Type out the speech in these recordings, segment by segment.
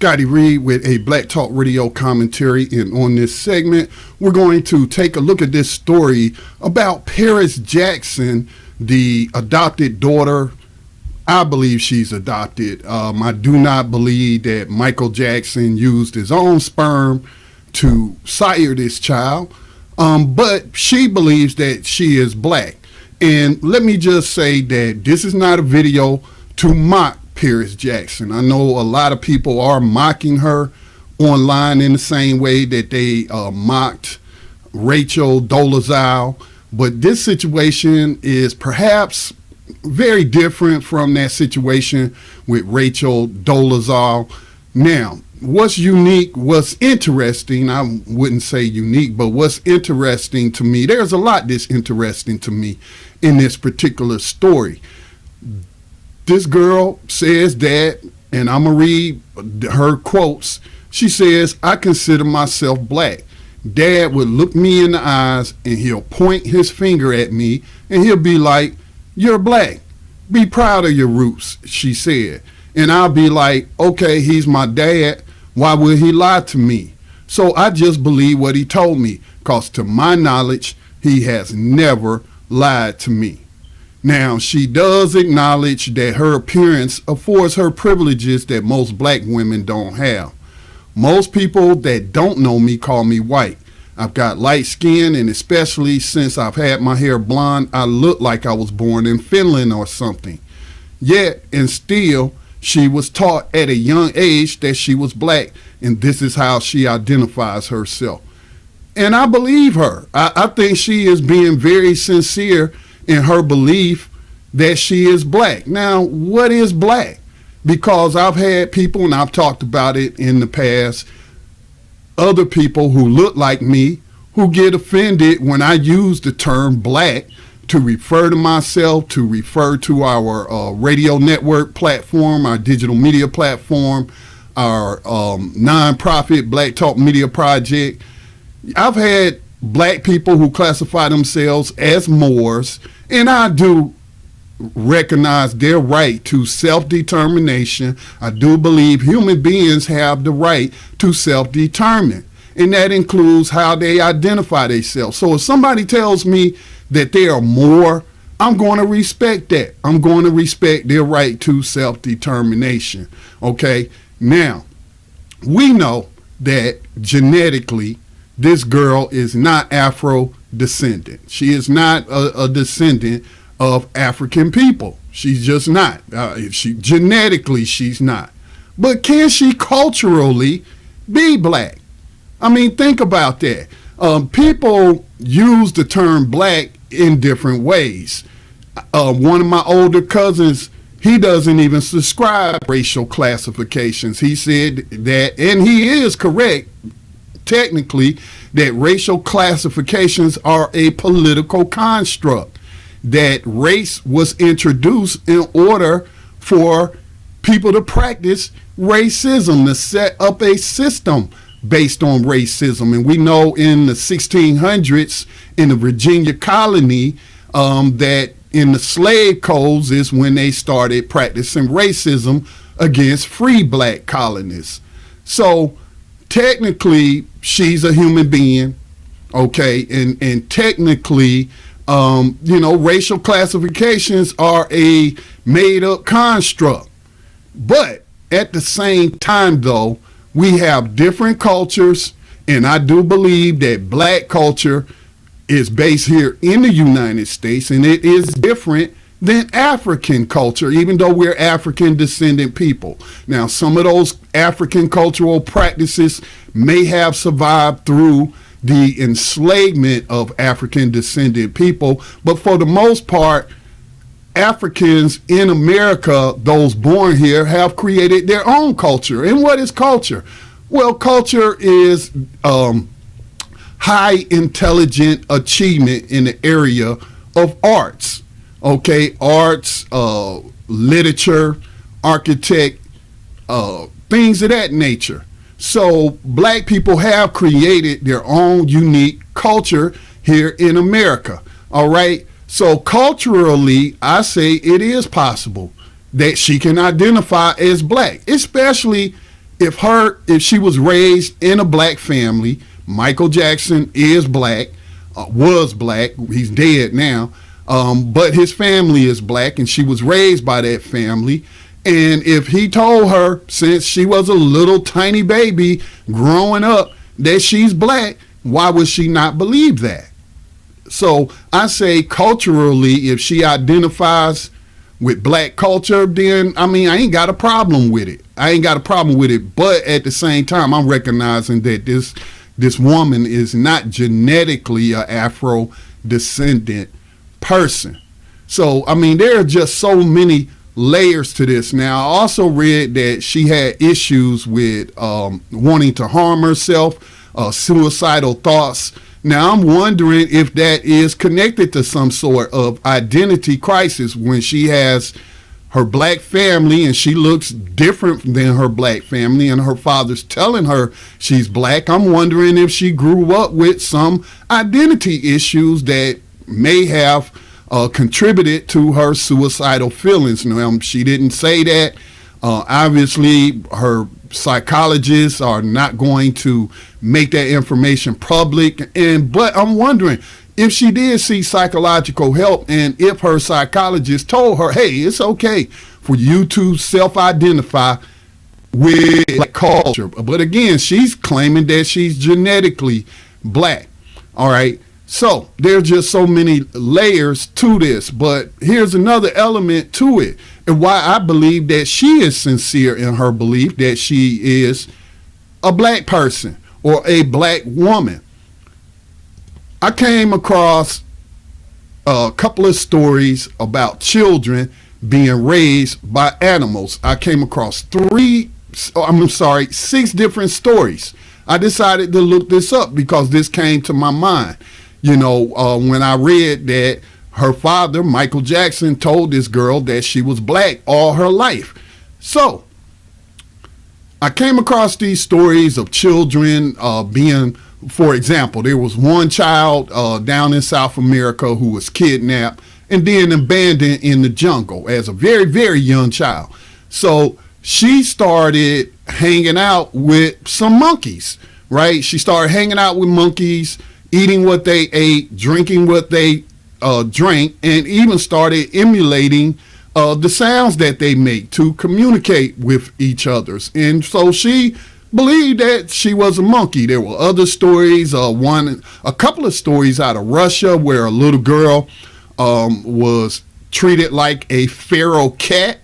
Scotty Reed with a Black Talk Radio commentary, and on this segment we're going to take a look at this story about Paris Jackson, the adopted daughter. I believe she's adopted. I do not believe that Michael Jackson used his own sperm to sire this child, but she believes that she is black. And let me just say that this is not a video to mock Paris Jackson. I know a lot of people are mocking her online in the same way that they mocked Rachel Dolezal, but this situation is perhaps very different from that situation with Rachel Dolezal. Now, what's unique, what's interesting, I wouldn't say unique, but what's interesting to me, there's a lot that's interesting to me in this particular story. This girl says that, and I'm going to read her quotes. She says, "I consider myself black. Dad would look me in the eyes and he'll point his finger at me and he'll be like, 'You're black. Be proud of your roots,' she said. And I'll be like, okay, he's my dad. Why would he lie to me? So I just believe what he told me, because to my knowledge, he has never lied to me." Now, she does acknowledge that her appearance affords her privileges that most black women don't have. "Most people that don't know me call me white. I've got light skin, and especially since I've had my hair blonde, I look like I was born in Finland or something." Yet, and still, she was taught at a young age that she was black, and this is how she identifies herself. And I believe her. I think she is being very sincere in her belief that she is black. Now, what is black? Because I've had people, and I've talked about it in the past, other people who look like me who get offended when I use the term black to refer to myself, to refer to our radio network platform, our digital media platform, our nonprofit Black Talk Media Project. I've had black people who classify themselves as Moors, and I do recognize their right to self-determination. I do believe human beings have the right to self-determine, and that includes how they identify themselves. So if somebody tells me that they are Moor, I'm going to respect that. I'm going to respect their right to self-determination. Okay? Now, we know that genetically, this girl is not Afro-descendant. She is not a descendant of African people. She's just not. Genetically, she's not. But can she culturally be black? I mean, think about that. People use the term black in different ways. One of my older cousins, he doesn't even subscribe to racial classifications. He said that, and he is correct, technically, that racial classifications are a political construct, that race was introduced in order for people to practice racism, to set up a system based on racism. And we know in the 1600s in the Virginia colony that in the slave codes is when they started practicing racism against free black colonists. So technically, she's a human being, okay, and technically, racial classifications are a made-up construct. But at the same time, though, we have different cultures, and I do believe that black culture is based here in the United States, and it is different than African culture, even though we're African descendant people. Now, some of those African cultural practices may have survived through the enslavement of African descendant people, but for the most part, Africans in America, those born here, have created their own culture. And what is culture? Well, culture is high intelligent achievement in the area of arts. Okay, arts, literature, architect, things of that nature. So black people have created their own unique culture here in America. All right. So culturally, I say it is possible that she can identify as black, especially If she was raised in a black family, Michael Jackson is black, was black. He's dead now, but his family is black, and she was raised by that family. And if he told her, since she was a little tiny baby growing up, that she's black, why would she not believe that? So I say culturally, if she identifies with black culture, then I ain't got a problem with it. But at the same time, I'm recognizing that this woman is not genetically an Afro descendant person. So there are just so many layers to this. Now, I also read that she had issues with wanting to harm herself, suicidal thoughts. Now, I'm wondering if that is connected to some sort of identity crisis when she has her black family and she looks different than her black family and her father's telling her she's black. I'm wondering if she grew up with some identity issues that may have contributed to her suicidal feelings. Now, she didn't say that. Obviously, her psychologists are not going to make that information public. But I'm wondering if she did see psychological help, and if her psychologist told her, hey, it's okay for you to self-identify with black culture. But again, she's claiming that she's genetically black. All right. So there's just so many layers to this, but here's another element to it, and why I believe that she is sincere in her belief that she is a black person or a black woman. I came across a couple of stories about children being raised by animals. I came across 6 different stories. I decided to look this up because this came to my mind. When I read that her father, Michael Jackson, told this girl that she was black all her life. So I came across these stories of children being, for example, there was one child down in South America who was kidnapped and then abandoned in the jungle as a very, very young child. So she started hanging out with some monkeys, right? She started hanging out with monkeys, eating what they ate, drinking what they drank, and even started emulating the sounds that they make to communicate with each other. And so she believed that she was a monkey. There were other stories, a couple of stories out of Russia where a little girl was treated like a feral cat,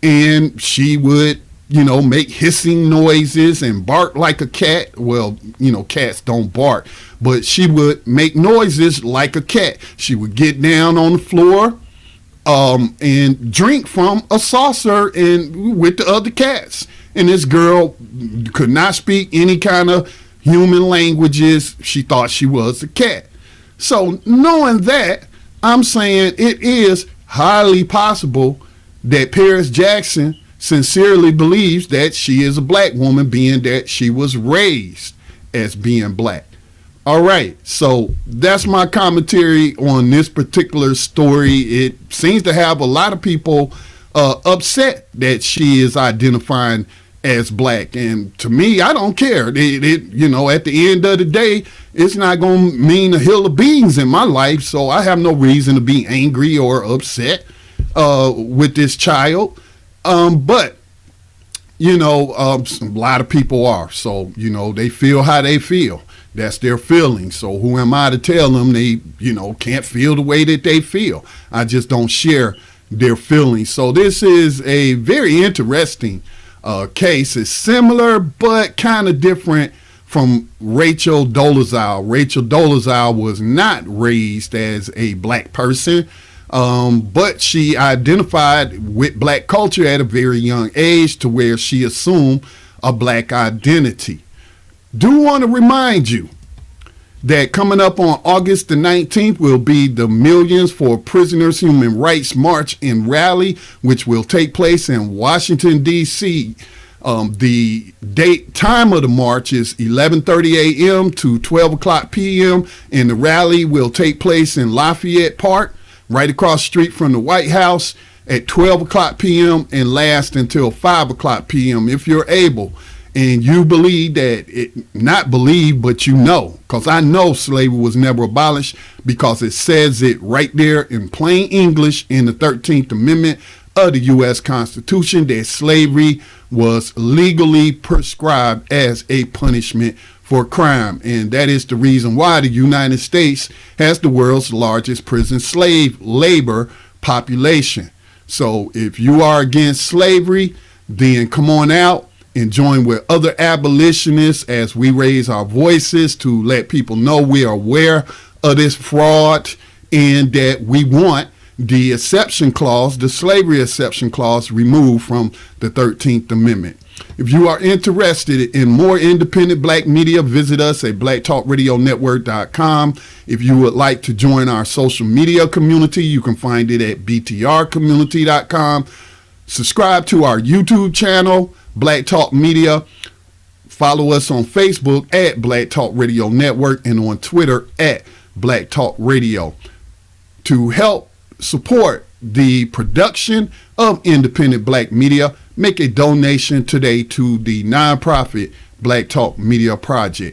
and she would make hissing noises and bark like a cat. Well, cats don't bark, but she would make noises like a cat. She would get down on the floor and drink from a saucer and with the other cats. And this girl could not speak any kind of human languages. She thought she was a cat. So knowing that, I'm saying it is highly possible that Paris Jackson sincerely believes that she is a black woman, being that she was raised as being black. All right, so that's my commentary on this particular story. It seems to have a lot of people upset that she is identifying as black, and to me, I don't care. At the end of the day, it's not going to mean a hill of beans in my life, so I have no reason to be angry or upset with this child. But a lot of people are. So, they feel how they feel. That's their feelings. So who am I to tell them they, can't feel the way that they feel? I just don't share their feelings. So this is a very interesting case. It's similar, but kind of different from Rachel Dolezal. Rachel Dolezal was not raised as a black person. But she identified with black culture at a very young age to where she assumed a black identity. Do want to remind you that coming up on August the 19th will be the Millions for Prisoners Human Rights March and Rally, which will take place in Washington, D.C. The time of the march is 11:30 a.m. to 12 o'clock p.m. and the rally will take place in Lafayette Park, right across the street from the White House, at 12 o'clock p.m. and last until 5 o'clock p.m. if you're able. and you believe that not believe, but you know, because I know slavery was never abolished, because it says it right there in plain English in the 13th Amendment of the U.S. Constitution, that slavery was legally prescribed as a punishment for crime. And that is the reason why the United States has the world's largest prison slave labor population. So if you are against slavery, then come on out and join with other abolitionists as we raise our voices to let people know we are aware of this fraud, and that we want the exception clause, the slavery exception clause, removed from the 13th Amendment. If you are interested in more independent black media, visit us at blacktalkradionetwork.com. If you would like to join our social media community, you can find it at btrcommunity.com. Subscribe to our YouTube channel, Black Talk Media. Follow us on Facebook at Black Talk Radio Network and on Twitter at Black Talk Radio. To help support the production of independent black media, make a donation today to the nonprofit Black Talk Media Project.